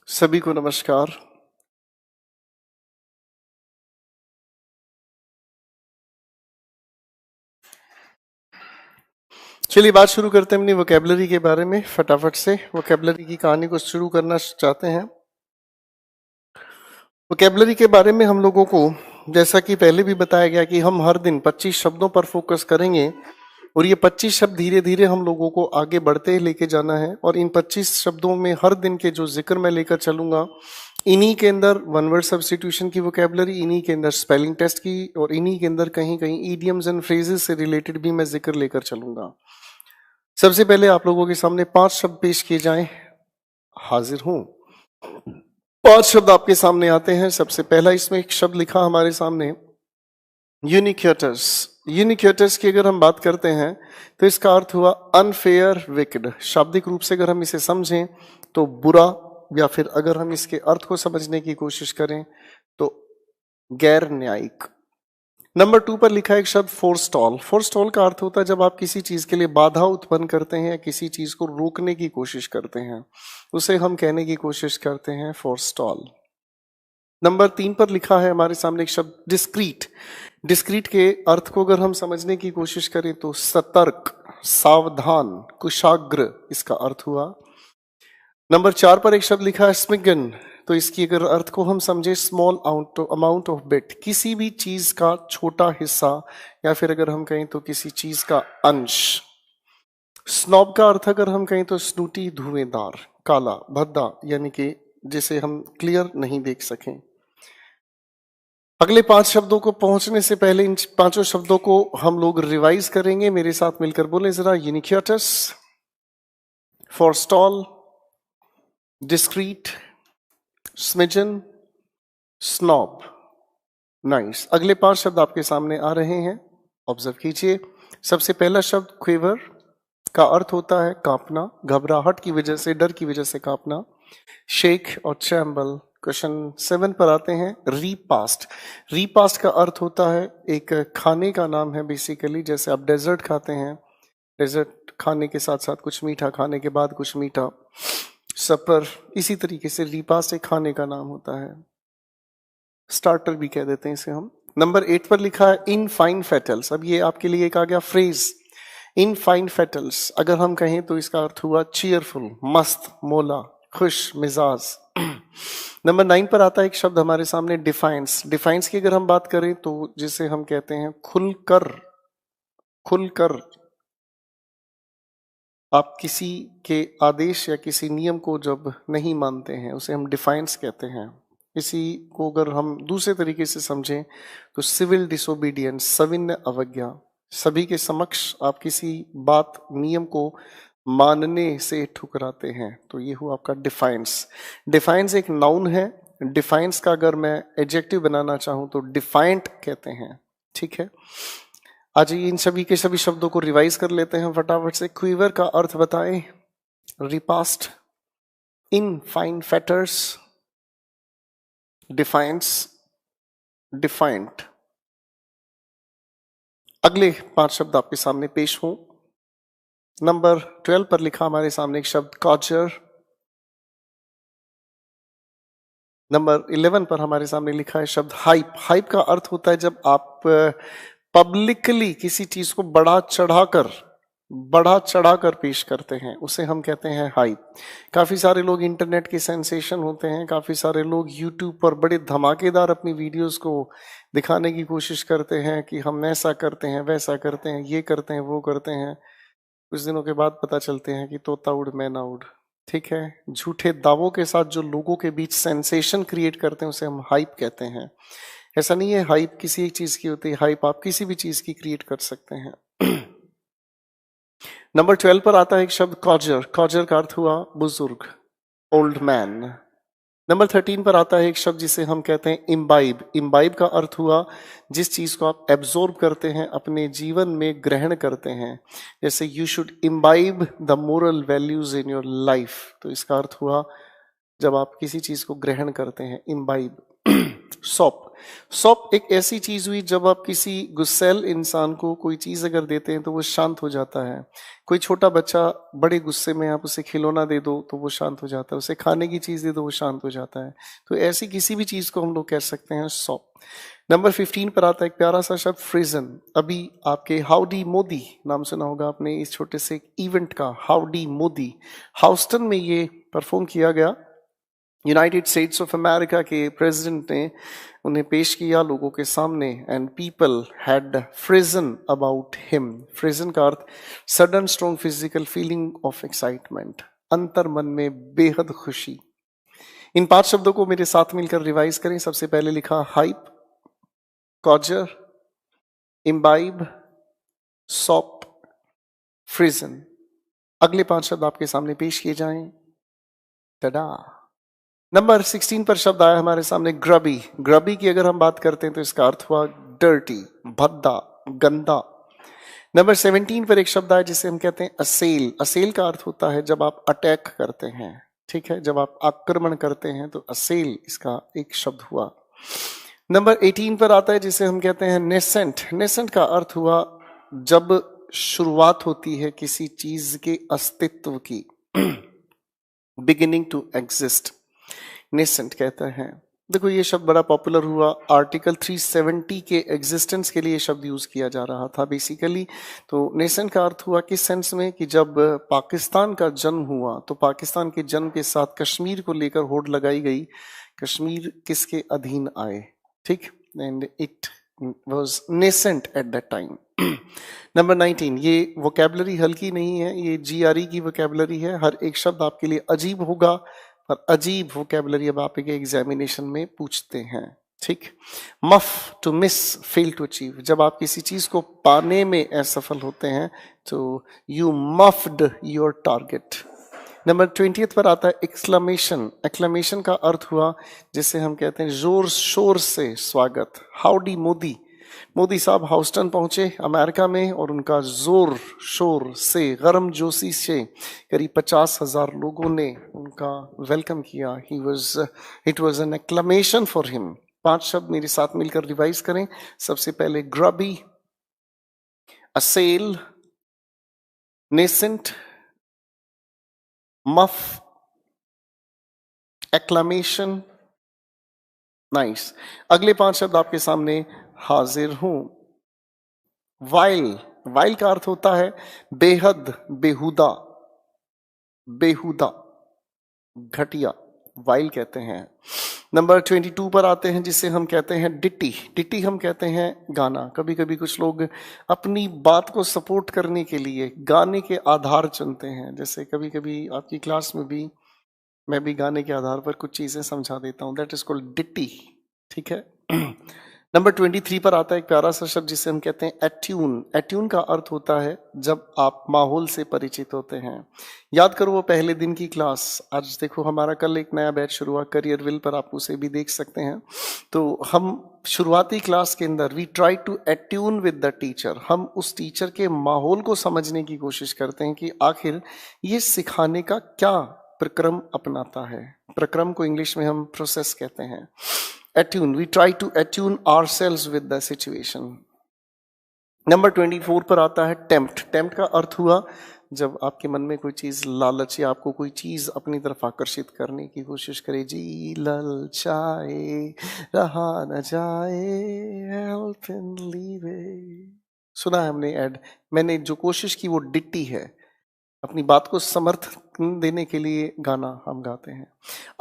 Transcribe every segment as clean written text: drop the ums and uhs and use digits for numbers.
सभी को नमस्कार। चलिए बात शुरू करते हैं अपनी वोकेबलरी के बारे में। फटाफट से वोकेबलरी की कहानी को शुरू करना चाहते हैं। वोकेबलरी के बारे में हम लोगों को जैसा कि पहले भी बताया गया कि हम हर दिन 25 शब्दों पर फोकस करेंगे और ये 25 शब्द धीरे धीरे हम लोगों को आगे बढ़ते लेके जाना है। और इन 25 शब्दों में हर दिन के जो जिक्र मैं लेकर चलूंगा, इन्हीं के अंदर वन वर्ड सब्स्टिट्यूशन की वोकेबलरी, इन्हीं के अंदर स्पेलिंग टेस्ट की और इन्हीं के अंदर कहीं कहीं ईडियम्स एंड फ्रेजेस से रिलेटेड भी मैं जिक्र लेकर चलूंगा। सबसे पहले आप लोगों के सामने 5 शब्द पेश किए जाएं। हाजिर हूं। 5 शब्द आपके सामने आते हैं। सबसे पहला इसमें एक शब्द लिखा हमारे सामने, यूनिक्योटस। यूनिक्योटस की अगर हम बात करते हैं तो इसका अर्थ हुआ अनफेयर विकेड। शाब्दिक रूप से अगर हम इसे समझें तो बुरा, या फिर अगर हम इसके अर्थ को समझने की कोशिश करें तो गैर न्यायिक। नंबर 2 पर लिखा है एक शब्द फोरस्टॉल। फोरस्टॉल का अर्थ होता है जब आप किसी चीज के लिए बाधा उत्पन्न करते हैं या किसी चीज को रोकने की कोशिश करते हैं, उसे हम कहने की कोशिश करते हैं फोरस्टॉल। नंबर 3 पर लिखा है हमारे सामने एक शब्द डिस्क्रीट। डिस्क्रीट के अर्थ को अगर हम समझने की कोशिश करें तो सतर्क, सावधान, कुशाग्र इसका अर्थ हुआ। नंबर 4 पर एक शब्द लिखा है स्मिगन। तो इसकी अगर अर्थ को हम समझे स्मॉल अमाउंट ऑफ बिट, किसी भी चीज का छोटा हिस्सा, या फिर अगर हम कहें तो किसी चीज का अंश। स्नॉब का अर्थ अगर हम कहें तो स्नूटी, धुएंदार, काला, भद्दा, यानी कि जिसे हम क्लियर नहीं देख सकें। अगले 5 शब्दों को पहुंचने से पहले इन 5 शब्दों को हम लोग रिवाइज करेंगे। मेरे साथ मिलकर बोले जरा। यूनिक्योटस, फोरस्टॉल, डिस्क्रीट, स्मिजन, स्नॉब। नाइस। अगले 5 शब्द आपके सामने आ रहे हैं, ऑब्जर्व कीजिए। सबसे पहला शब्द क्वेवर का अर्थ होता है कांपना, घबराहट की वजह से, डर की वजह से कांपना। शेक और चैम्बल। क्वेश्चन 7 पर आते हैं रीपास्ट। रीपास्ट का अर्थ होता है एक खाने का नाम है बेसिकली। जैसे आप डेजर्ट खाते हैं, डेजर्ट खाने के साथ साथ कुछ मीठा, खाने के बाद कुछ मीठा, सपर, इसी तरीके से रीपास्ट एक खाने का नाम होता है। स्टार्टर भी कह देते हैं इसे हम। नंबर 8 पर लिखा है इन फाइन फेटल्स। अब ये आपके लिए एक आ गया फ्रेज, इन फाइन फेटल्स। अगर हम कहें तो इसका अर्थ हुआ चीयरफुल, मस्त, मोला, खुश मिजाज। नंबर 9 पर आता है एक शब्द हमारे सामने डिफाइंस। डिफाइंस की अगर हम बात करें तो जिसे हम कहते हैं खुलकर। खुलकर आप किसी के आदेश या किसी नियम को जब नहीं मानते हैं उसे हम डिफाइंस कहते हैं। इसी को अगर हम दूसरे तरीके से समझें तो सिविल डिसोबीडियंस, सविनय अवज्ञा। सभी के समक्ष आप किसी बात, नियम को मानने से ठुकराते हैं, तो ये हुआ आपका डिफाइंस। डिफाइंस एक नाउन है। डिफाइंस का अगर मैं एडजेक्टिव बनाना चाहूं तो डिफाइंट कहते हैं। ठीक है, आज इन सभी के सभी शब्दों को रिवाइज कर लेते हैं फटाफट से। क्वीवर का अर्थ बताएं, repast, in fine fetters, defiance, defiant. अगले 5 शब्द आपके सामने पेश हों। नंबर 12 पर लिखा हमारे सामने एक शब्द कॉजर। नंबर 11 पर हमारे सामने लिखा है शब्द हाइप। हाइप का अर्थ होता है जब आप पब्लिकली किसी चीज को बढ़ा चढ़ाकर पेश करते हैं, उसे हम कहते हैं हाइप। काफी सारे लोग इंटरनेट के सेंसेशन होते हैं, काफी सारे लोग यूट्यूब पर बड़े धमाकेदार अपनी वीडियोस को दिखाने की कोशिश करते हैं कि हम ऐसा करते हैं, वैसा करते हैं, ये करते हैं, वो करते हैं। कुछ दिनों के बाद पता चलते हैं कि तोता उड़ मैना उड़। ठीक है, झूठे दावों के साथ जो लोगों के बीच सेंसेशन क्रिएट करते हैं उसे हम हाइप कहते हैं। ऐसा नहीं है हाइप किसी एक चीज की होती है, हाइप आप किसी भी चीज की क्रिएट कर सकते हैं। नंबर 12 पर आता है एक शब्द कॉजर। कॉजर का अर्थ हुआ बुजुर्ग, ओल्ड मैन। नंबर 13 पर आता है एक शब्द जिसे हम कहते हैं इम्बाइब। इम्बाइब का अर्थ हुआ जिस चीज को आप एब्जॉर्ब करते हैं, अपने जीवन में ग्रहण करते हैं। जैसे you should imbibe the moral values in your life, तो इसका अर्थ हुआ जब आप किसी चीज को ग्रहण करते हैं, इम्बाइब। सौंप। सौंप एक ऐसी चीज हुई जब आप किसी गुस्सैल इंसान को कोई चीज अगर देते हैं तो वो शांत हो जाता है। कोई छोटा बच्चा बड़े गुस्से में आप उसे खिलौना दे दो तो वो शांत हो जाता है, उसे खाने की चीज दे दो वो शांत हो जाता है। तो ऐसी किसी भी चीज को हम लोग कह सकते हैं सौंप। नंबर 15 पर आता है एक प्यारा सा शब्द फ्रिजन। अभी आपके हाउडी मोदी नाम सुना होगा आपने इस छोटे से इवेंट का, हाउडी मोदी। हाउस्टन में ये परफॉर्म किया गया। यूनाइटेड स्टेट्स ऑफ अमेरिका के प्रेसिडेंट ने उन्हें पेश किया लोगों के सामने, and people had frisson about him. Frisson का अर्थ sudden strong physical feeling of excitement, अंतर मन में बेहद खुशी। इन 5 शब्दों को मेरे साथ मिलकर रिवाइज करें। सबसे पहले लिखा हाइप, कॉजर, इम्बाइब, सॉप, फ्रिजन। अगले 5 शब्द आपके सामने पेश किए जाएं। टडा। नंबर 16 पर शब्द आया हमारे सामने ग्रबी। ग्रबी की अगर हम बात करते हैं तो इसका अर्थ हुआ डर्टी, भद्दा, गंदा। नंबर 17 पर एक शब्द आया जिसे हम कहते हैं असेल। असेल का अर्थ होता है जब आप अटैक करते हैं, ठीक है, जब आप आक्रमण करते हैं तो असेल इसका एक शब्द हुआ। नंबर 18 पर आता है जिसे हम कहते हैं नेसेंट। नेसेंट का अर्थ हुआ जब शुरुआत होती है किसी चीज के अस्तित्व की, बिगिनिंग टू एग्जिस्ट, नेसेंट कहते हैं। देखो ये शब्द बड़ा पॉपुलर हुआ, आर्टिकल 370 के एग्जिस्टेंस के लिए शब्द यूज किया जा रहा था बेसिकली। तो नेसेंट का अर्थ हुआ किस सेंस में कि जब पाकिस्तान का जन्म हुआ तो पाकिस्तान के जन्म के साथ कश्मीर को लेकर होड़ लगाई गई, कश्मीर किसके अधीन आए, ठीक, and it was nascent at that time. Number 19, ये वोकैबुलरी हल्की नहीं है, ये GRE की वोकैबुलरी है। हर एक शब्द आपके लिए अजीब होगा, पर अजीब वोकैबुलरी अब आपके एग्जामिनेशन में पूछते हैं, ठीक। Muff, to miss, fail to achieve. जब आप किसी चीज को पाने में असफल होते हैं तो यू मफ्ड योर टारगेट। नंबर 20 पर आता है एक्सक्लेमेशन। एक्सक्लेमेशन का अर्थ हुआ जिसे हम कहते हैं जोर शोर से स्वागत। हाउडी मोदी। मोदी साहब हाउस्टन पहुंचे अमेरिका में और उनका जोर शोर से, गर्म जोशी से करीब 50,000 लोगों ने उनका वेलकम किया। It was an acclamation for him. 5 शब्द मेरे साथ मिलकर रिवाइज करें। सबसे पहले ग्रबी, असेल, नेसेंट, मफ, एक्लमेशन, नाइस। अगले 5 शब्द आपके सामने हाजिर हूं। वाइल। वाइल का अर्थ होता है बेहद, बेहुदा, बेहुदा, घटिया, वाइल कहते हैं। नंबर 22 पर आते हैं जिसे हम कहते हैं डिटी। डिटी हम कहते हैं गाना। कभी कभी कुछ लोग अपनी बात को सपोर्ट करने के लिए गाने के आधार चुनते हैं। जैसे कभी कभी आपकी क्लास में भी मैं भी गाने के आधार पर कुछ चीजें समझा देता हूं, दैट इज कॉल्ड डिटी, ठीक है। नंबर 23 पर आता है एक प्यारा सा शब्द जिसे हम कहते हैं एट्यून। एट्यून का अर्थ होता है जब आप माहौल से परिचित होते हैं। याद करो वो पहले दिन की क्लास। आज देखो हमारा कल एक नया बैच शुरू हुआ करियर विल पर, आप उसे भी देख सकते हैं। तो हम शुरुआती क्लास के अंदर we try to attune with the teacher. हम उस टीचर के माहौल को समझने की कोशिश करते हैं कि आखिर ये सिखाने का क्या प्रक्रम अपनाता है। प्रक्रम को इंग्लिश में हम प्रोसेस कहते हैं। Attune, we try to attune ourselves with the situation. Number 24 पर आता है टेम्प्ट। टेम्प्ट का अर्थ हुआ जब आपके मन में कोई चीज लालच या आपको कोई चीज अपनी तरफ आकर्षित करने की कोशिश करे। जी ललचाए रहा न जाए, help and leave it। सुना है हमने ऐड। मैंने जो कोशिश की वो डिट्टी है, अपनी बात को समर्थन देने के लिए गाना हम गाते हैं।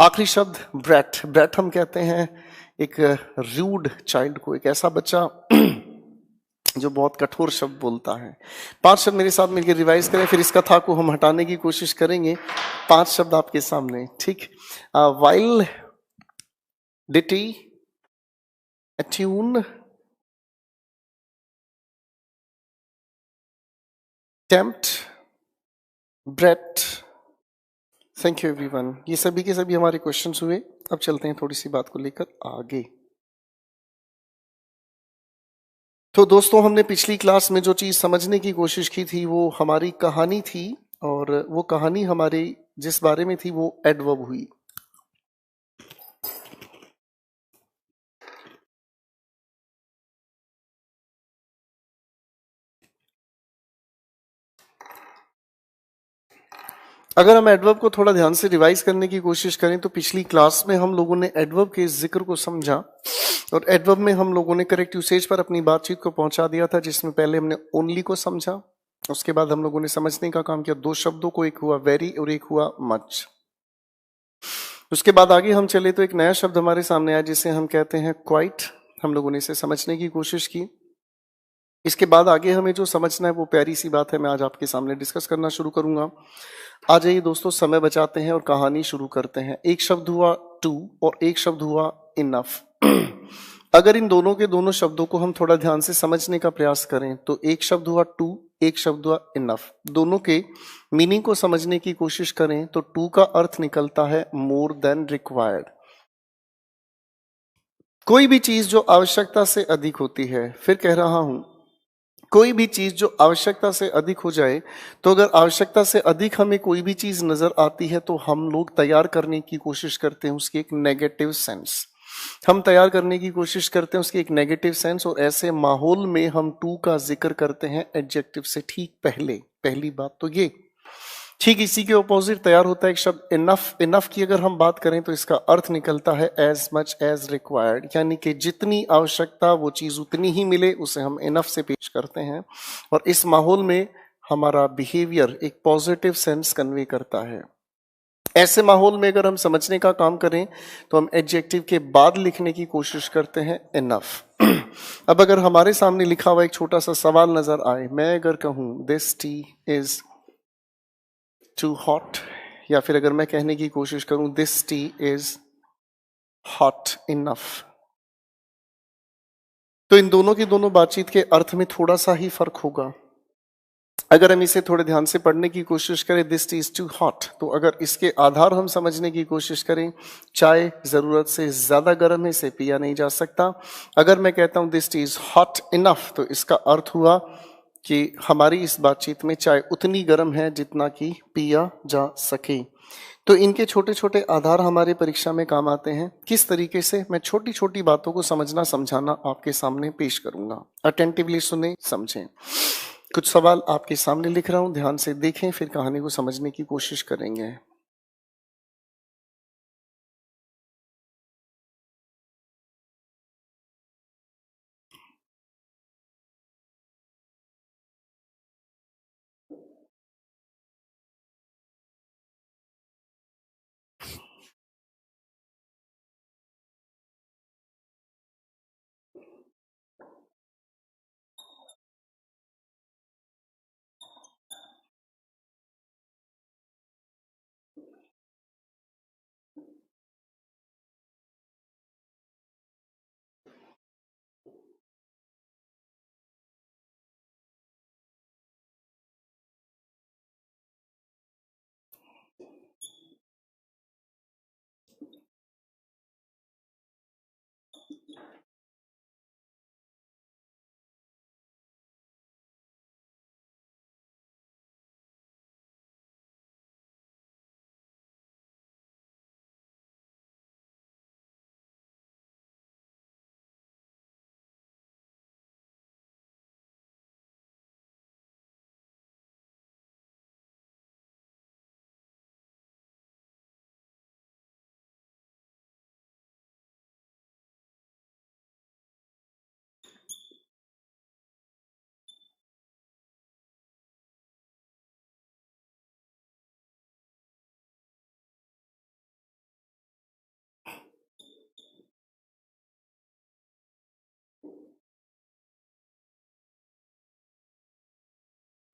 आखिरी शब्द ब्रैट। ब्रैट हम कहते हैं एक रूड चाइल्ड को, एक ऐसा बच्चा जो बहुत कठोर शब्द बोलता है। 5 शब्द मेरे साथ मिलकर रिवाइज करें, फिर इस कथा को हम हटाने की कोशिश करेंगे। 5 शब्द आपके सामने, ठीक। Wile, ditty, attune, tempt, brat. Thank you everyone. ये सभी के सभी हमारे क्वेश्चंस हुए। अब चलते हैं थोड़ी सी बात को लेकर आगे। तो दोस्तों हमने पिछली क्लास में जो चीज समझने की कोशिश की थी वो हमारी कहानी थी, और वो कहानी हमारी जिस बारे में थी वो एडवर्ब हुई। अगर हम एडवर्ब को थोड़ा ध्यान से रिवाइज करने की कोशिश करें तो पिछली क्लास में हम लोगों ने एडवर्ब के जिक्र को समझा और एडवर्ब में हम लोगों ने करेक्ट यूसेज पर अपनी बातचीत को पहुंचा दिया था, जिसमें पहले हमने ओनली को समझा, उसके बाद हम लोगों ने समझने का काम किया दो शब्दों को, एक हुआ वेरी और एक हुआ मच। उसके बाद आगे हम चले तो एक नया शब्द हमारे सामने आया जिसे हम कहते हैं क्वाइट। हम लोगों ने इसे समझने की कोशिश की। इसके बाद आगे हमें जो समझना है वो प्यारी सी बात है, मैं आज आपके सामने डिस्कस करना शुरू करूंगा। आ जाइए दोस्तों, समय बचाते हैं और कहानी शुरू करते हैं। एक शब्द हुआ टू और एक शब्द हुआ इनफ। अगर इन दोनों के दोनों शब्दों को हम थोड़ा ध्यान से समझने का प्रयास करें तो एक शब्द हुआ टू, एक शब्द हुआ इनफ। दोनों के मीनिंग को समझने की कोशिश करें तो टू का अर्थ निकलता है मोर देन रिक्वायर्ड। कोई भी चीज जो आवश्यकता से अधिक होती है, फिर कह रहा हूं कोई भी चीज जो आवश्यकता से अधिक हो जाए, तो अगर आवश्यकता से अधिक हमें कोई भी चीज नजर आती है तो हम लोग तैयार करने की कोशिश करते हैं उसकी एक नेगेटिव सेंस। हम तैयार करने की कोशिश करते हैं उसकी एक नेगेटिव सेंस, और ऐसे माहौल में हम टू का जिक्र करते हैं एडजेक्टिव से ठीक पहले। पहली बात तो ये। ठीक इसी के ऑपोजिट तैयार होता है एक शब्द इनफ। इनफ की अगर हम बात करें तो इसका अर्थ निकलता है एज मच एज रिक्वायर्ड, यानी कि जितनी आवश्यकता वो चीज उतनी ही मिले, उसे हम इनफ से पेश करते हैं। और इस माहौल में हमारा बिहेवियर एक पॉजिटिव सेंस कन्वे करता है। ऐसे माहौल में अगर हम समझने का काम करें तो हम एडजेक्टिव के बाद लिखने की कोशिश करते हैं इनफ। अब अगर हमारे सामने लिखा हुआ एक छोटा सा सवाल नजर आए, मैं अगर कहूं this tea is too hot, या फिर अगर मैं कहने की कोशिश करूं this tea is hot enough, तो इन दोनों की दोनों बातचीत के अर्थ में थोड़ा सा ही फर्क होगा। अगर हम इसे थोड़े ध्यान से पढ़ने की कोशिश करें this tea is too hot, तो अगर इसके आधार हम समझने की कोशिश करें, चाय जरूरत से ज्यादा गर्म है, इसे पिया नहीं जा सकता। अगर मैं कहता हूं this tea is hot enough, तो इसका अर्थ हुआ कि हमारी इस बातचीत में चाय उतनी गर्म है जितना कि पिया जा सके। तो इनके छोटे छोटे आधार हमारे परीक्षा में काम आते हैं। किस तरीके से, मैं छोटी छोटी बातों को समझना समझाना आपके सामने पेश करूंगा। अटेंटिवली सुने, समझें। कुछ सवाल आपके सामने लिख रहा हूं, ध्यान से देखें, फिर कहानी को समझने की कोशिश करेंगे।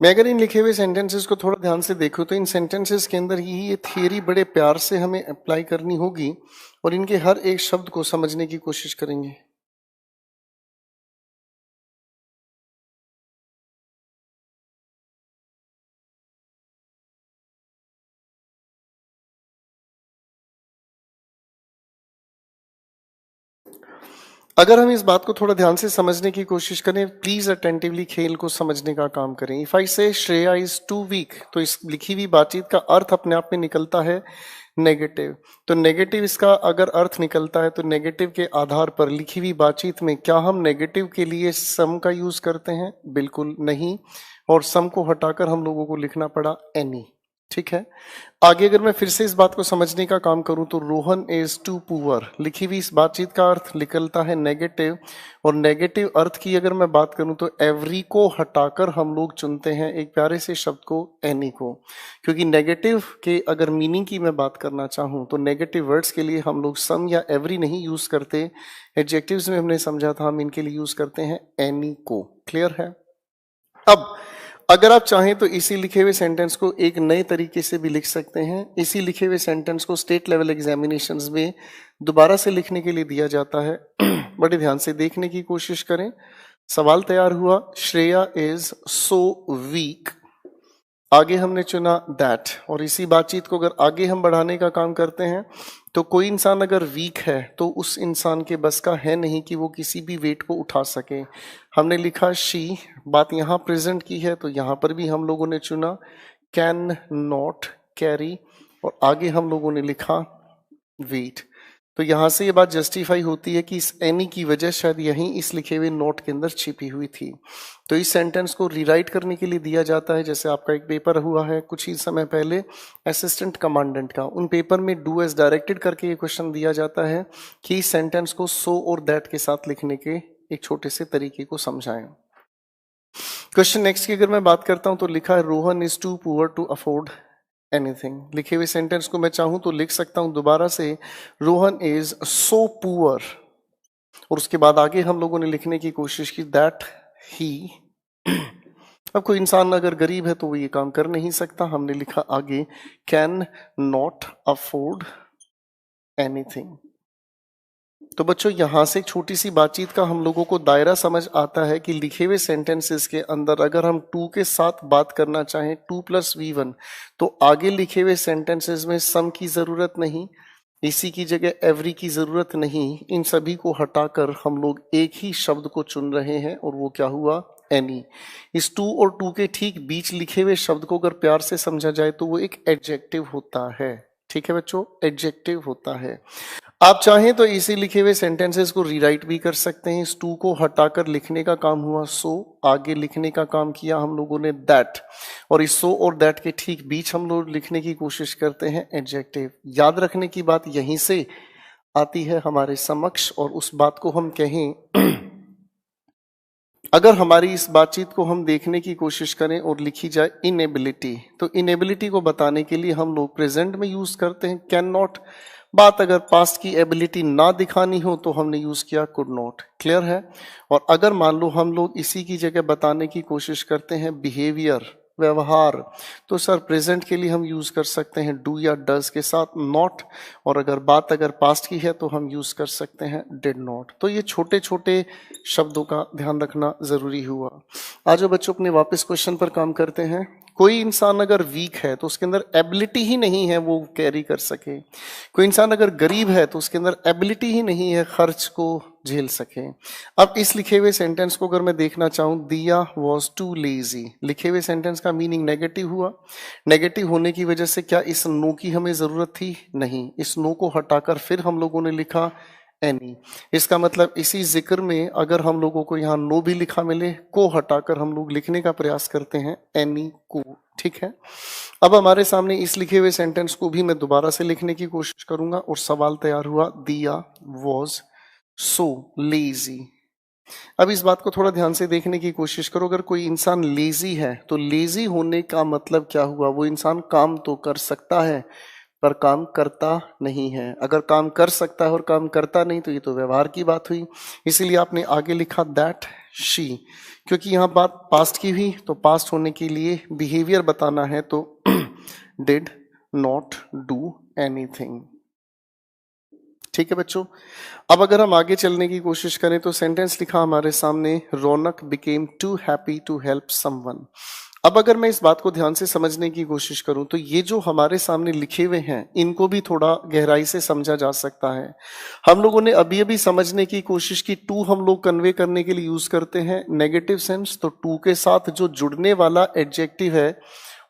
मैं अगर इन लिखे हुए सेंटेंसेस को थोड़ा ध्यान से देखूं तो इन सेंटेंसेस के अंदर ही ये थियरी बड़े प्यार से हमें अप्लाई करनी होगी और इनके हर एक शब्द को समझने की कोशिश करेंगे। अगर हम इस बात को थोड़ा ध्यान से समझने की कोशिश करें, प्लीज अटेंटिवली खेल को समझने का काम करें। इफ आई से श्रेया इज टू वीक, तो इस लिखी हुई बातचीत का अर्थ अपने आप में निकलता है नेगेटिव। तो नेगेटिव इसका अगर अर्थ निकलता है तो नेगेटिव के आधार पर लिखी हुई बातचीत में क्या हम नेगेटिव के लिए सम का यूज करते हैं? बिल्कुल नहीं। और सम को हटाकर हम लोगों को लिखना पड़ा एनी। ठीक है। आगे अगर मैं फिर से इस बात को समझने का काम करूं तो रोहन इज टू पुअर, लिखी हुई इस बातचीत का अर्थ निकलता है नेगेटिव, और नेगेटिव अर्थ की अगर मैं बात करूं तो एवरी को हटाकर हम लोग चुनते हैं एक प्यारे से शब्द को, एनी को, क्योंकि नेगेटिव के अगर मीनिंग की मैं बात करना चाहूं तो नेगेटिव वर्ड्स के लिए हम लोग सम या एवरी नहीं यूज करते, एडजेक्टिव्स में हमने समझा था हम इनके लिए यूज करते हैं एनी को। क्लियर है। अब अगर आप चाहें तो इसी लिखे हुए सेंटेंस को एक नए तरीके से भी लिख सकते हैं। इसी लिखे हुए सेंटेंस को स्टेट लेवल एग्जामिनेशंस में दोबारा से लिखने के लिए दिया जाता है। बड़े ध्यान से देखने की कोशिश करें। सवाल तैयार हुआ, श्रेया इज सो वीक, आगे हमने चुना दैट, और इसी बातचीत को अगर आगे हम बढ़ाने का काम करते हैं तो कोई इंसान अगर वीक है तो उस इंसान के बस का है नहीं कि वो किसी भी वेट को उठा सके। हमने लिखा शी, बात यहाँ प्रेजेंट की है तो यहाँ पर भी हम लोगों ने चुना कैन नॉट कैरी, और आगे हम लोगों ने लिखा वेट। तो यहाँ से ये बात जस्टिफाई होती है कि इस एनी की वजह शायद यहीं इस लिखे हुए नोट के अंदर छिपी हुई थी। तो इस सेंटेंस को रीराइट करने के लिए दिया जाता है, जैसे आपका एक पेपर हुआ है कुछ ही समय पहले असिस्टेंट कमांडेंट का, उन पेपर में डू एज डायरेक्टेड करके ये क्वेश्चन दिया जाता है कि इस सेंटेंस को सो और दैट के साथ लिखने के एक छोटे से तरीके को समझाएं। क्वेश्चन नेक्स्ट की अगर मैं बात करता हूं तो लिखा है Rohan is too poor to afford anything. लिखे हुए सेंटेंस को मैं चाहूं तो लिख सकता हूं दोबारा से, रोहन इज सो पुअर, और उसके बाद आगे हम लोगों ने लिखने की कोशिश की दैट ही। अब कोई इंसान अगर गरीब है तो वो ये काम कर नहीं सकता, हमने लिखा आगे कैन नॉट अफोर्ड एनीथिंग। तो बच्चों यहां से एक छोटी सी बातचीत का हम लोगों को दायरा समझ आता है कि लिखे हुए सेंटेंसेस के अंदर अगर हम टू के साथ बात करना चाहें, 2+V1, तो आगे लिखे हुए सेंटेंसेस में सम की जरूरत नहीं, इसी की जगह एवरी की जरूरत नहीं, इन सभी को हटाकर हम लोग एक ही शब्द को चुन रहे हैं, और वो क्या हुआ, एनी। इस टू और टू के ठीक बीच लिखे हुए शब्द को अगर प्यार से समझा जाए तो वो एक एडजेक्टिव होता है। ठीक है बच्चों, एडजेक्टिव होता है। आप चाहें तो इसी लिखे हुए सेंटेंसेस को रीराइट भी कर सकते हैं। इस टू को हटाकर लिखने का काम हुआ सो, आगे लिखने का काम किया हम लोगों ने दैट, और इस सो और दैट के ठीक बीच हम लोग लिखने की कोशिश करते हैं एडजेक्टिव। याद रखने की बात यहीं से आती है हमारे समक्ष, और उस बात को हम कहें अगर हमारी इस बातचीत को हम देखने की कोशिश करें और लिखी जाए इनएबिलिटी, तो इनएबिलिटी को बताने के लिए हम लोग प्रेजेंट में यूज करते हैं कैन नॉट। बात अगर पास्ट की एबिलिटी ना दिखानी हो तो हमने यूज किया कुड नॉट। क्लियर है। और अगर मान लो हम लोग इसी की जगह बताने की कोशिश करते हैं बिहेवियर, व्यवहार, तो सर प्रेजेंट के लिए हम यूज कर सकते हैं डू या डज के साथ नॉट, और अगर बात अगर पास्ट की है तो हम यूज कर सकते हैं डिड नॉट। तो ये छोटे छोटे शब्दों का ध्यान रखना जरूरी हुआ। आज जो बच्चों अपने वापस क्वेश्चन पर काम करते हैं। कोई इंसान अगर वीक है तो उसके अंदर एबिलिटी ही नहीं है वो कैरी कर सके। कोई इंसान अगर गरीब है तो उसके अंदर एबिलिटी ही नहीं है खर्च को झेल सके। अब इस लिखे हुए सेंटेंस को अगर मैं देखना चाहूं, दिया वॉज टू लेजी, लिखे हुए सेंटेंस का मीनिंग नेगेटिव हुआ। नेगेटिव होने की वजह से क्या इस नो की हमें जरूरत थी? नहीं। इस नो को हटाकर फिर हम लोगों ने लिखा एनी। इसका मतलब इसी जिक्र में अगर हम लोगों को यहाँ नो भी लिखा मिले, को हटाकर हम लोग लिखने का प्रयास करते हैं एनी को। ठीक है। अब हमारे सामने इस लिखे हुए सेंटेंस को भी मैं दोबारा से लिखने की कोशिश करूंगा, और सवाल तैयार हुआ, दिया वॉज सो लेजी। अब इस बात को थोड़ा ध्यान से देखने की कोशिश करो। अगर कोई इंसान लेजी है तो लेजी होने का मतलब क्या हुआ? वो इंसान काम तो कर सकता है पर काम करता नहीं है। अगर काम कर सकता है और काम करता नहीं तो ये तो व्यवहार की बात हुई। इसीलिए आपने आगे लिखा दैट शी, क्योंकि यहाँ बात पास्ट की हुई तो पास्ट होने के लिए बिहेवियर बताना है, तो डिड नॉट डू एनीथिंग। ठीक है बच्चों। अब अगर हम आगे चलने की कोशिश करें तो सेंटेंस लिखा हमारे सामने, Raunak became too happy to help someone. अब अगर मैं इस बात को ध्यान से समझने की कोशिश करूं तो ये जो हमारे सामने लिखे हुए हैं इनको भी थोड़ा गहराई से समझा जा सकता है। हम लोगों ने अभी अभी समझने की कोशिश की, टू हम लोग कन्वे करने के लिए यूज करते हैं नेगेटिव सेंस, तो टू के साथ जो जुड़ने वाला एडजेक्टिव है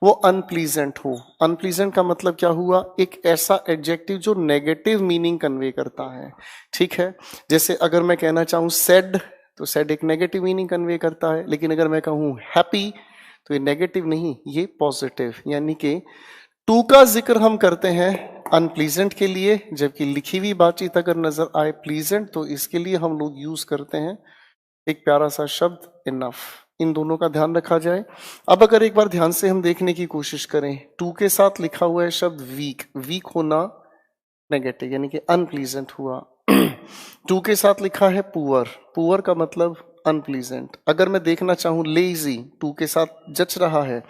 वो अनप्लीजेंट हो। अनप्लीजेंट का मतलब क्या हुआ? एक ऐसा एडजेक्टिव जो नेगेटिव मीनिंग कन्वे करता है। ठीक है। जैसे अगर मैं कहना चाहूं सैड, तो सैड एक नेगेटिव मीनिंग कन्वे करता है, लेकिन अगर मैं कहूं हैप्पी तो ये नेगेटिव नहीं, ये पॉजिटिव, यानी कि टू का जिक्र हम करते हैं अनप्लीजेंट के लिए, जबकि लिखी हुई बातचीत अगर नजर आए प्लीजेंट तो इसके लिए हम लोग यूज करते हैं एक प्यारा सा शब्द इनफ। इन दोनों का ध्यान रखा जाए। अब अगर एक बार ध्यान से हम देखने की कोशिश करें, टू के साथ लिखा हुआ है शब्द वीक, वीक होना नेगेटिव यानी कि अनप्लीजेंट हुआ। टू के साथ लिखा है पुअर, पुअर का मतलब अनप्लीजेंट। अगर मैं देखना चाहूं लेजी, टू के साथ जच रहा है,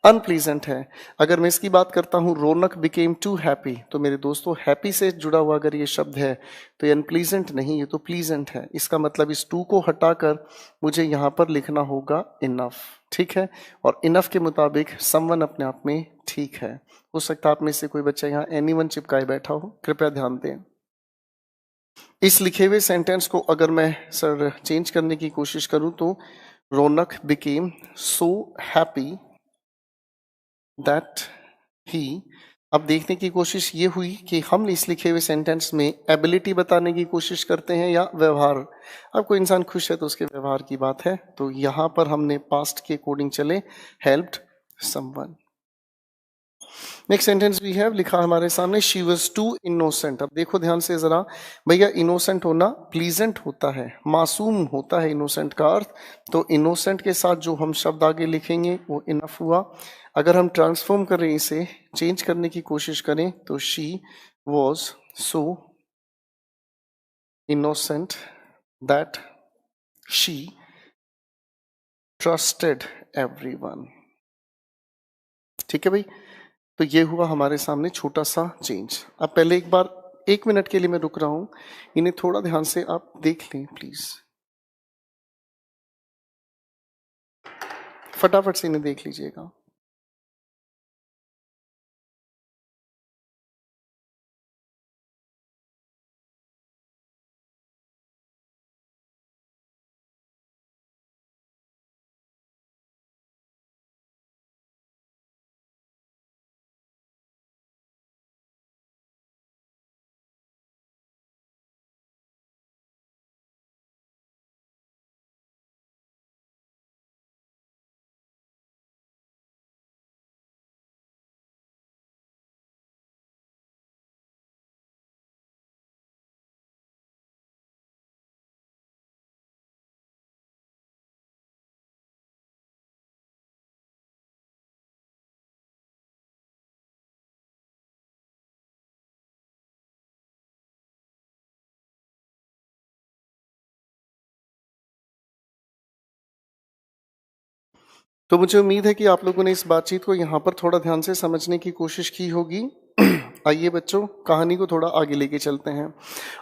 अनप्लीजेंट है। अगर मैं इसकी बात करता हूं रौनक बिकेम टू हैप्पी, तो मेरे दोस्तों हैप्पी से जुड़ा हुआ अगर ये शब्द है तो ये अनप्लीजेंट नहीं, ये तो प्लीजेंट है। इसका मतलब इस टू को हटाकर मुझे यहां पर लिखना होगा इनफ। ठीक है, और इनफ के मुताबिक समवन अपने आप में ठीक है। हो सकता है आप में से कोई बच्चा यहाँ एनीवन चिपकाए बैठा हो, कृपया ध्यान दें। इस लिखे हुए सेंटेंस को अगर मैं सर चेंज करने की कोशिश करूं तो Raunak became so happy that he. अब देखने की कोशिश ये हुई कि हम इस लिखे हुए सेंटेंस में एबिलिटी बताने की कोशिश करते हैं या व्यवहार। अब कोई इंसान खुश है तो उसके व्यवहार की बात है, तो यहां पर हमने पास्ट के अकॉर्डिंग चले, हेल्प्ड समवन। नेक्स्ट सेंटेंस भी है लिखा हमारे सामने, शी वॉज टू इनोसेंट। अब देखो ध्यान से जरा भैया, इनोसेंट होना प्लीजेंट होता है, मासूम होता है इनोसेंट का अर्थ। तो इनोसेंट के साथ जो हम शब्द आगे लिखेंगे वो इनफ हुआ। अगर हम ट्रांसफॉर्म करें, इसे चेंज करने की कोशिश करें तो she was so innocent that she trusted everyone. ठीक है भाई, तो ये हुआ हमारे सामने छोटा सा चेंज। अब पहले एक बार 1 मिनट के लिए मैं रुक रहा हूं, इन्हें थोड़ा ध्यान से आप देख लें प्लीज, फटाफट से इन्हें देख लीजिएगा। तो मुझे उम्मीद है कि आप लोगों ने इस बातचीत को यहाँ पर थोड़ा ध्यान से समझने की कोशिश की होगी। आइए बच्चों, कहानी को थोड़ा आगे लेके चलते हैं।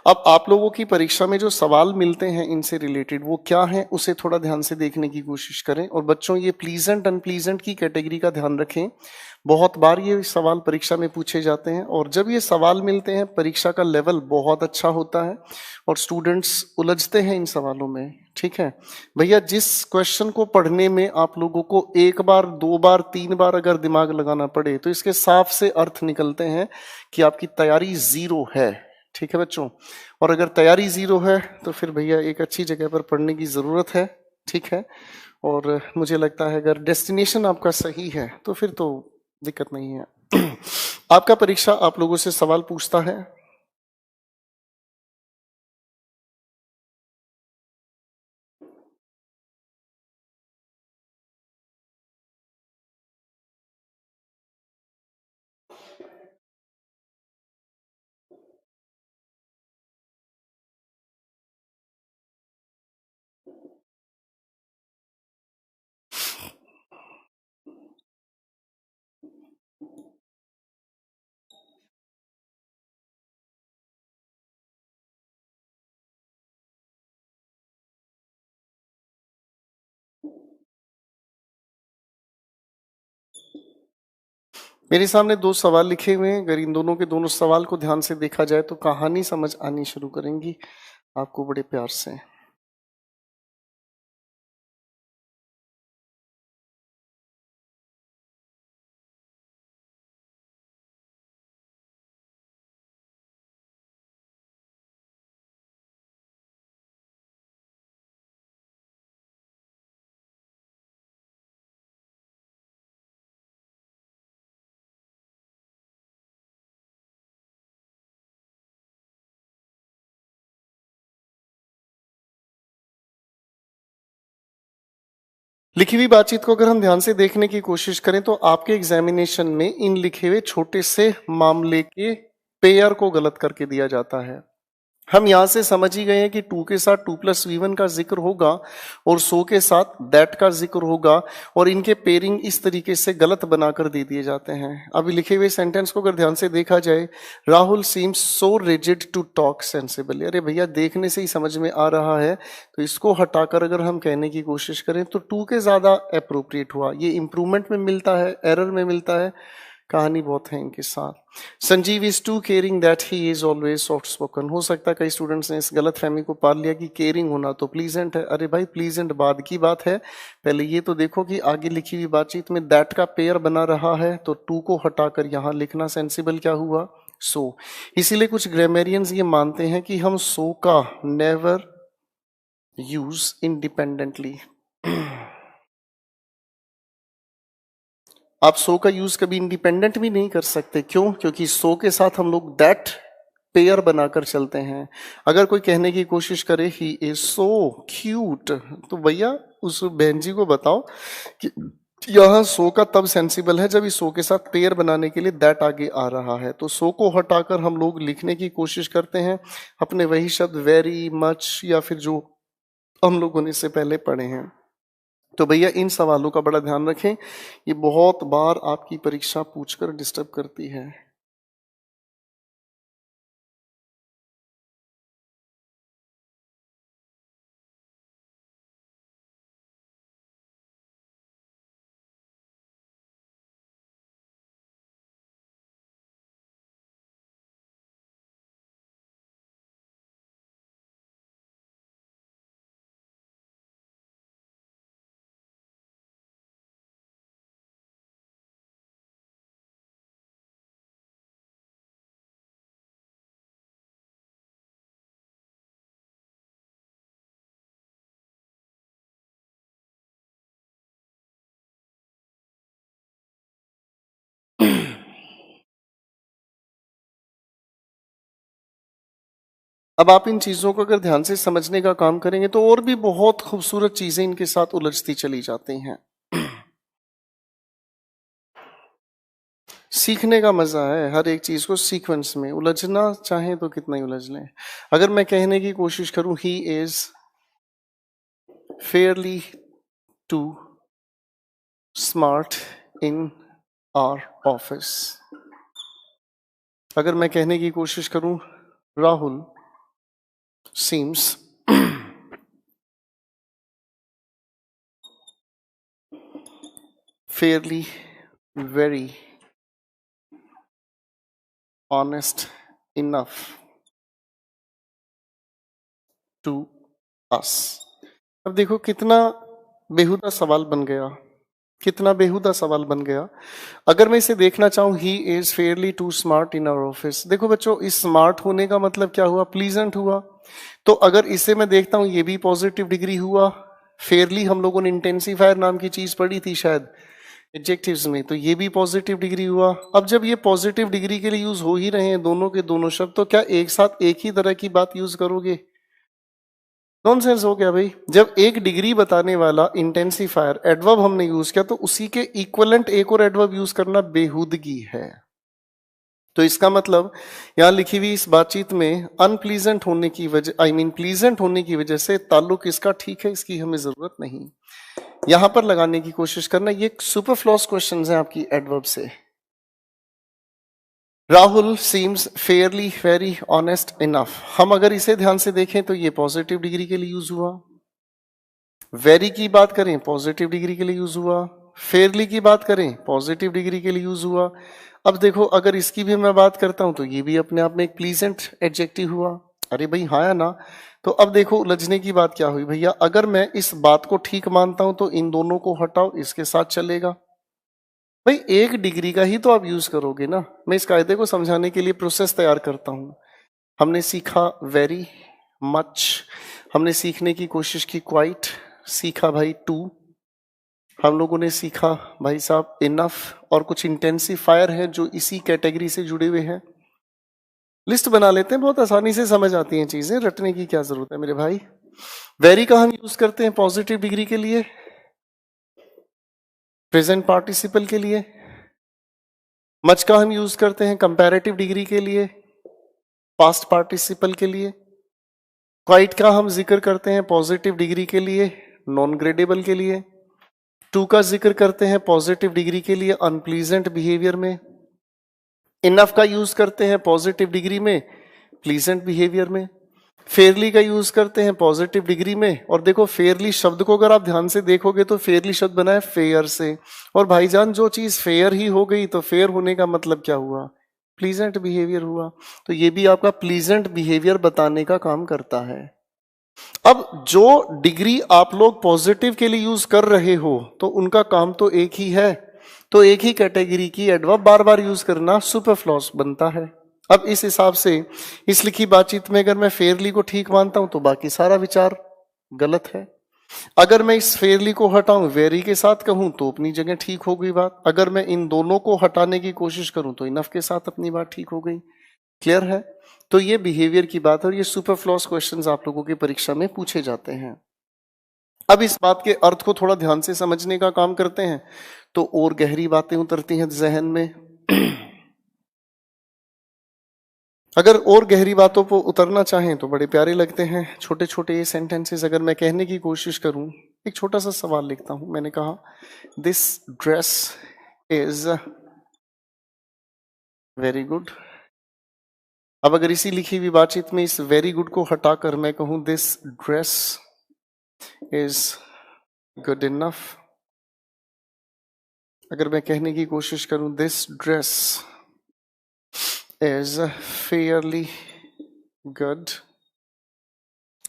अब आप लोगों की परीक्षा में जो सवाल मिलते हैं इनसे रिलेटेड वो क्या है, उसे थोड़ा ध्यान से देखने की कोशिश करें। और बच्चों, ये प्लीजेंट अनप्लीजेंट की कैटेगरी का ध्यान रखें। बहुत बार ये सवाल परीक्षा में पूछे जाते हैं, और जब ये सवाल मिलते हैं परीक्षा का लेवल बहुत अच्छा होता है और स्टूडेंट्स उलझते हैं इन सवालों में। ठीक है भैया, जिस क्वेश्चन को पढ़ने में आप लोगों को 1 बार 2 बार 3 बार अगर दिमाग लगाना पड़े तो इसके साफ से अर्थ निकलते हैं कि आपकी तैयारी जीरो है। ठीक है बच्चों, और अगर तैयारी जीरो है तो फिर भैया एक अच्छी जगह पर पढ़ने की जरूरत है। ठीक है, और मुझे लगता है अगर डेस्टिनेशन आपका सही है तो फिर तो दिक्कत नहीं है। आपका परीक्षा आप लोगों से सवाल पूछता है। मेरे सामने 2 सवाल लिखे हुए हैं, अगर इन दोनों के दोनों सवाल को ध्यान से देखा जाए तो कहानी समझ आनी शुरू करेंगी आपको बड़े प्यार से। लिखी हुई बातचीत को अगर हम ध्यान से देखने की कोशिश करें तो आपके एग्जामिनेशन में इन लिखे हुए छोटे से मामले के पेयर को गलत करके दिया जाता है। हम यहां से समझ ही गए हैं कि टू के साथ टू प्लस वी1 का जिक्र होगा और सो के साथ दैट का जिक्र होगा और इनके पेयरिंग इस तरीके से गलत बनाकर दे दिए जाते हैं। अभी लिखे हुए सेंटेंस को अगर ध्यान से देखा जाए, Rahul seems so rigid to talk sensibly. अरे भैया देखने से ही समझ में आ रहा है, तो इसको हटाकर अगर हम कहने की कोशिश करें तो टू के ज्यादा अप्रोप्रिएट हुआ। ये इंप्रूवमेंट में मिलता है, एरर में मिलता है, कहानी बहुत है इनके साथ। Sanjeev is too caring that he is always soft spoken. हो सकता है कई स्टूडेंट्स ने इस गलत फहमी को पाल लिया कि केयरिंग होना तो प्लीजेंट है। अरे भाई प्लीजेंट बाद की बात है, पहले ये तो देखो कि आगे लिखी हुई बातचीत में दैट का पेयर बना रहा है, तो टू को हटाकर यहां लिखना सेंसिबल क्या हुआ, सो। इसीलिए कुछ ग्रामेरियंस ये मानते हैं कि हम सो का नेवर यूज इंडिपेंडेंटली। आप सो का यूज कभी इंडिपेंडेंट भी नहीं कर सकते। क्यों? क्योंकि सो के साथ हम लोग दैट पेयर बनाकर चलते हैं। अगर कोई कहने की कोशिश करे ही इज सो क्यूट, तो भैया उस बहन जी को बताओ कि यहां सो का तब सेंसिबल है जब इस सो के साथ पेयर बनाने के लिए दैट आगे आ रहा है। तो सो को हटाकर हम लोग लिखने की कोशिश करते हैं अपने वही शब्द वेरी मच या फिर जो हम लोगों ने इससे पहले पढ़े हैं। तो भैया इन सवालों का बड़ा ध्यान रखें, ये बहुत बार आपकी परीक्षा पूछकर डिस्टर्ब करती है। अब आप इन चीजों को अगर ध्यान से समझने का काम करेंगे तो और भी बहुत खूबसूरत चीजें इनके साथ उलझती चली जाती हैं। सीखने का मजा है हर एक चीज को सीक्वेंस में, उलझना चाहे तो कितना ही उलझ लें। अगर मैं कहने की कोशिश करूं he is fairly too smart in our office. अगर मैं कहने की कोशिश करूं Rahul seems fairly very honest enough to us। अब देखो कितना बेहुदा सवाल बन गया, कितना बेहुदा सवाल बन गया। अगर मैं इसे देखना चाहूं he is fairly too smart in our office, देखो बच्चों इस स्मार्ट होने का मतलब क्या हुआ, प्लीजेंट हुआ। तो अगर इसे मैं देखता हूं ये भी पॉजिटिव डिग्री हुआ। फेयरली हम लोगों ने इंटेंसिफायर नाम की चीज पढ़ी थी शायद एडजेक्टिव्स में, तो ये भी पॉजिटिव डिग्री हुआ। अब जब ये पॉजिटिव डिग्री के लिए यूज हो ही रहे हैं दोनों के दोनों शब्द, तो क्या एक साथ एक ही तरह की बात यूज करोगे? नॉनसेंस हो गया भाई। जब एक डिग्री बताने वाला इंटेंसिफायर एडवर्ब हमने यूज किया तो उसी के इक्वलेंट एक और एडवर्ब यूज करना बेहुदगी है। तो इसका मतलब यहां लिखी हुई इस बातचीत में अनप्लीजेंट होने की वजह प्लीजेंट होने की वजह से ताल्लुक इसका ठीक है, इसकी हमें जरूरत नहीं यहां पर लगाने की कोशिश करना। ये सुपरफ्लॉस क्वेश्चंस हैं आपकी एडवर्ब से। Rahul seems fairly very honest enough, हम अगर इसे ध्यान से देखें तो ये पॉजिटिव डिग्री के लिए यूज हुआ। वेरी की बात करें पॉजिटिव डिग्री के लिए यूज हुआ। फेयरली की बात करें पॉजिटिव डिग्री के लिए यूज हुआ। अब देखो अगर इसकी भी मैं बात करता हूं तो ये भी अपने आप में एक प्लीजेंट एडजेक्टिव हुआ। अरे भाई हाँ या ना? तो अब देखो उलझने की बात क्या हुई भैया, अगर मैं इस बात को ठीक मानता हूं तो इन दोनों को हटाओ, इसके साथ चलेगा। भाई एक डिग्री का ही तो आप यूज करोगे ना। मैं इस कायदे को समझाने के लिए प्रोसेस तैयार करता हूं। हमने सीखा वेरी मच, हमने सीखने की कोशिश की क्वाइट, सीखा भाई टू, हम लोगों ने सीखा भाई साहब इनफ, और कुछ इंटेंसिफायर है जो इसी कैटेगरी से जुड़े हुए हैं। लिस्ट बना लेते हैं, बहुत आसानी से समझ आती हैं चीजें, रटने की क्या जरूरत है मेरे भाई। वेरी का हम यूज करते हैं पॉजिटिव डिग्री के लिए, प्रेजेंट पार्टिसिपल के लिए, मच का हम यूज करते हैं कंपैरेटिव डिग्री के लिए, पास्ट पार्टिसिपल के लिए, क्वाइट का हम जिक्र करते हैं पॉजिटिव डिग्री के लिए, नॉन ग्रेडेबल के लिए, टू का जिक्र करते हैं पॉजिटिव डिग्री के लिए अनप्लीजेंट बिहेवियर में, इनफ का यूज करते हैं पॉजिटिव डिग्री में प्लीजेंट बिहेवियर में, फेयरली का यूज करते हैं पॉजिटिव डिग्री में। और देखो फेयरली शब्द को अगर आप ध्यान से देखोगे तो फेयरली शब्द बना है फेयर से, और भाईजान जो चीज फेयर ही हो गई तो फेयर होने का मतलब क्या हुआ, प्लीजेंट बिहेवियर हुआ। तो ये भी आपका प्लीजेंट बिहेवियर बताने का काम करता है। अब जो डिग्री आप लोग पॉजिटिव के लिए यूज कर रहे हो तो उनका काम तो एक ही है, तो एक ही कैटेगरी की एडवर्ब बार बार यूज करना सुपरफ्लूअस बनता है। अब इस हिसाब से इस लिखी बातचीत में अगर मैं फेयरली को ठीक मानता हूं तो बाकी सारा विचार गलत है। अगर मैं इस फेयरली को हटाऊं वेरी के साथ कहूं तो अपनी जगह ठीक हो गई बात, अगर मैं इन दोनों को हटाने की कोशिश करूं तो इनफ के साथ अपनी बात ठीक हो गई। क्लियर है? तो ये बिहेवियर की बात है और ये सुपरफ्लूअस क्वेश्चंस आप लोगों की परीक्षा में पूछे जाते हैं। अब इस बात के अर्थ को थोड़ा ध्यान से समझने का काम करते हैं तो और गहरी बातें उतरती हैं जहन में। अगर और गहरी बातों पर उतरना चाहें तो बड़े प्यारे लगते हैं छोटे छोटे ये सेंटेंसेस। अगर मैं कहने की कोशिश करूं, एक छोटा सा सवाल लिखता हूं। मैंने कहा this dress is very good. अब अगर इसी लिखी हुई बातचीत में इस वेरी गुड को हटाकर मैं कहूं this dress is good enough, अगर मैं कहने की कोशिश करूं this dress is fairly good,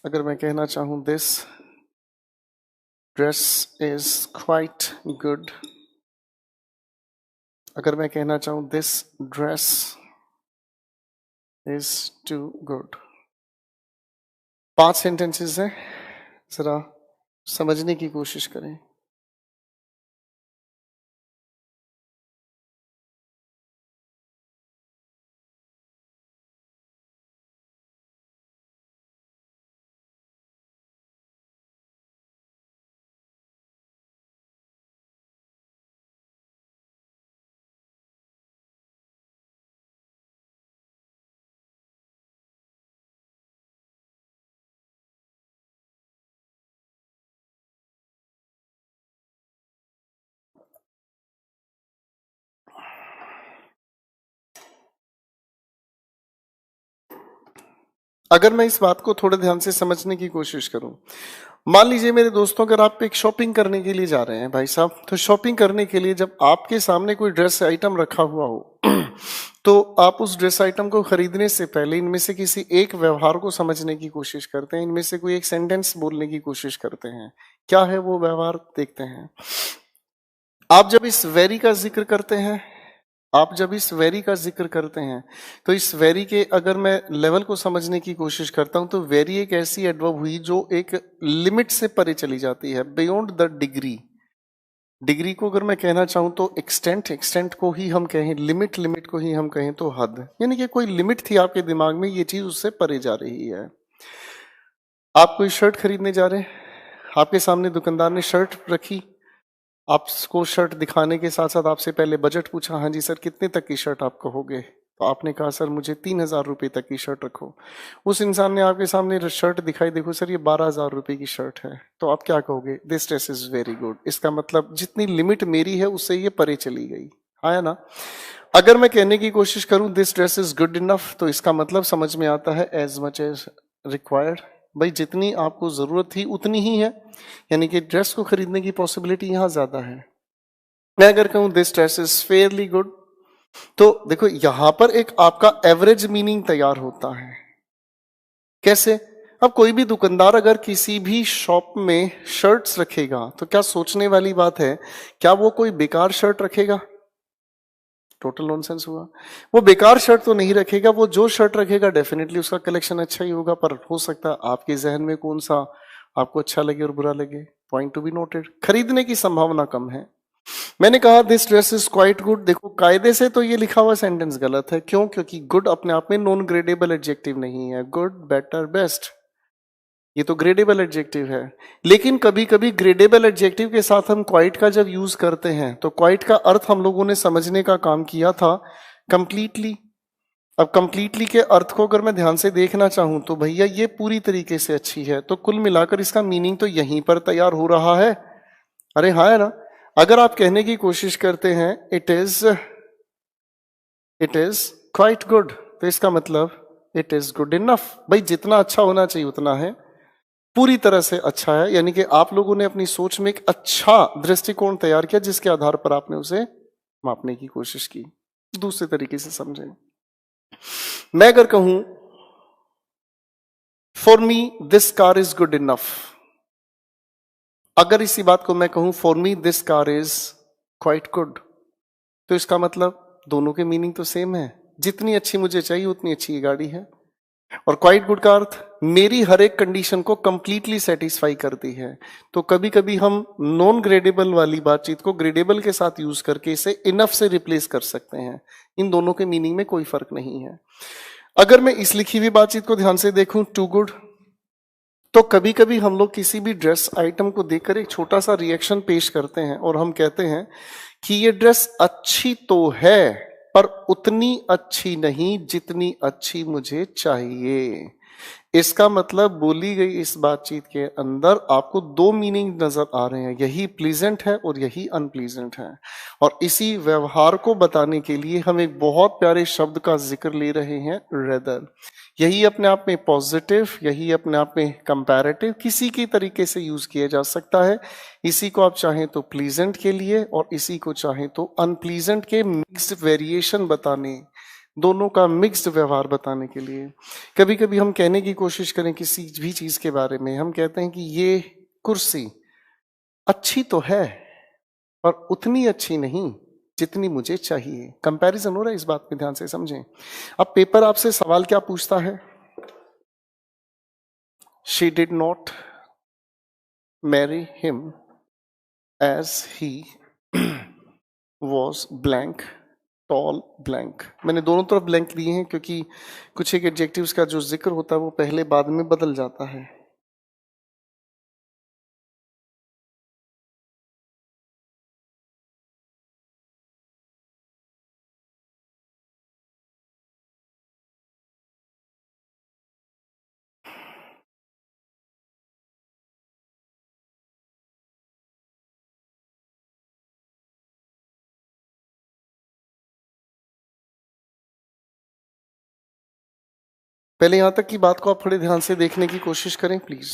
अगर मैं कहना चाहूं this dress is quite good, अगर मैं कहना चाहूं this dress is too good. 5 sentences हैं, जरा समझने की कोशिश करें। अगर मैं इस बात को थोड़े ध्यान से समझने की कोशिश करूं, मान लीजिए मेरे दोस्तों अगर आप एक शॉपिंग करने के लिए जा रहे हैं भाई साहब, तो शॉपिंग करने के लिए जब आपके सामने कोई ड्रेस आइटम रखा हुआ हो तो आप उस ड्रेस आइटम को खरीदने से पहले इनमें से किसी एक व्यवहार को समझने की कोशिश करते हैं, इनमें से कोई एक सेंटेंस बोलने की कोशिश करते हैं। क्या है वो व्यवहार, देखते हैं। आप जब इस वेरी का जिक्र करते हैं, आप जब इस वेरी का जिक्र करते हैं तो इस वेरी के अगर मैं लेवल को समझने की कोशिश करता हूं तो वेरी एक ऐसी एडवर्ब हुई जो एक लिमिट से परे चली जाती है, बियॉन्ड द डिग्री। डिग्री को अगर मैं कहना चाहूं तो एक्सटेंट, एक्सटेंट को ही हम कहें लिमिट, लिमिट को ही हम कहें तो हद, यानी कि कोई लिमिट थी आपके दिमाग में, ये चीज उससे परे जा रही है। आप कोई शर्ट खरीदने जा रहे हैं, आपके सामने दुकानदार ने शर्ट रखी, आपको शर्ट दिखाने के साथ साथ आपसे पहले बजट पूछा, हाँ जी सर कितने तक की शर्ट आप कहोगे, तो आपने कहा सर मुझे 3,000 रुपये तक की शर्ट रखो। उस इंसान ने आपके सामने शर्ट दिखाई, देखो सर ये 12,000 रुपये की शर्ट है, तो आप क्या कहोगे, this dress is very good. इसका मतलब जितनी लिमिट मेरी है उससे ये परे चली गई, आया ना। अगर मैं कहने की कोशिश करूं this dress is good enough, तो इसका मतलब समझ में आता है एज मच एज रिक्वायर्ड, भाई जितनी आपको जरूरत थी उतनी ही है, यानी कि ड्रेस को खरीदने की पॉसिबिलिटी यहां ज्यादा है। मैं अगर कहूं this dress is fairly good, तो देखो यहां पर एक आपका एवरेज मीनिंग तैयार होता है। कैसे? अब कोई भी दुकानदार अगर किसी भी शॉप में शर्ट्स रखेगा तो क्या सोचने वाली बात है, क्या वो कोई बेकार शर्ट रखेगा? टोटल नॉनसेंस हुआ। वो बेकार शर्ट तो नहीं रखेगा, वो जो शर्ट रखेगा डेफिनेटली उसका कलेक्शन अच्छा ही होगा, पर हो सकता है आपके जहन में कौन सा आपको अच्छा लगे और बुरा लगे। Point to be noted. खरीदने की संभावना कम है। मैंने कहा this dress is quite good, देखो कायदे से तो ये लिखा हुआ सेंटेंस गलत है। क्यों? क्योंकि गुड अपने आप में नॉन ग्रेडेबल एडजेक्टिव नहीं है। गुड, बेटर, बेस्ट, ये तो ग्रेडेबल एडजेक्टिव है। लेकिन कभी कभी ग्रेडेबल एडजेक्टिव के साथ हम क्वाइट का जब यूज करते हैं तो क्वाइट का अर्थ हम लोगों ने समझने का काम किया था कंप्लीटली। अब कंप्लीटली के अर्थ को अगर मैं ध्यान से देखना चाहूं तो भैया ये पूरी तरीके से अच्छी है, तो कुल मिलाकर इसका मीनिंग तो यहीं पर तैयार हो रहा है। अरे हाँ है ना। अगर आप कहने की कोशिश करते हैं इट इज क्वाइट गुड, तो इसका मतलब इट इज गुड इनफ। भाई जितना अच्छा होना चाहिए उतना है, पूरी तरह से अच्छा है। यानी कि आप लोगों ने अपनी सोच में एक अच्छा दृष्टिकोण तैयार किया जिसके आधार पर आपने उसे मापने की कोशिश की। दूसरे तरीके से समझें, मैं अगर कहूं for me this car is good enough, अगर इसी बात को मैं कहूं for me this car is quite good, तो इसका मतलब दोनों के मीनिंग तो सेम है। जितनी अच्छी मुझे चाहिए उतनी अच्छी ये गाड़ी है। और क्वाइट गुड का अर्थ मेरी हर एक कंडीशन को कंप्लीटली सेटिस्फाई करती है। तो कभी कभी हम नॉन ग्रेडेबल वाली बातचीत को ग्रेडेबल के साथ यूज करके इसे इनफ से रिप्लेस कर सकते हैं। इन दोनों के मीनिंग में कोई फर्क नहीं है। अगर मैं इस लिखी हुई बातचीत को ध्यान से देखूं टू गुड, तो कभी कभी हम लोग किसी भी ड्रेस आइटम को देखकर एक छोटा सा रिएक्शन पेश करते हैं और हम कहते हैं कि ये ड्रेस अच्छी तो है पर उतनी अच्छी नहीं जितनी अच्छी मुझे चाहिए। इसका मतलब बोली गई इस बातचीत के अंदर आपको दो मीनिंग नजर आ रहे हैं, यही प्लीजेंट है और यही अनप्लीजेंट है। और इसी व्यवहार को बताने के लिए हम एक बहुत प्यारे शब्द का जिक्र ले रहे हैं, रेदर। यही अपने आप में पॉजिटिव, यही अपने आप में कंपैरेटिव, किसी की तरीके से यूज किया जा सकता है। इसी को आप चाहें तो प्लीजेंट के लिए और इसी को चाहें तो अनप्लीजेंट के मिक्स्ड वेरिएशन बताने, दोनों का मिक्स्ड व्यवहार बताने के लिए। कभी कभी हम कहने की कोशिश करें किसी भी चीज के बारे में, हम कहते हैं कि ये कुर्सी अच्छी तो है पर उतनी अच्छी नहीं जितनी मुझे चाहिए। कंपैरिजन हो रहा है, इस बात पे ध्यान से समझें। अब पेपर आपसे सवाल क्या पूछता है, she did not marry him as he was blank tall blank. मैंने दोनों तरफ ब्लैंक लिए हैं क्योंकि कुछ एक एडजेक्टिव्स का जो जिक्र होता है वो पहले बाद में बदल जाता है। पहले यहां तक की बात को आप थोड़े ध्यान से देखने की कोशिश करें प्लीज।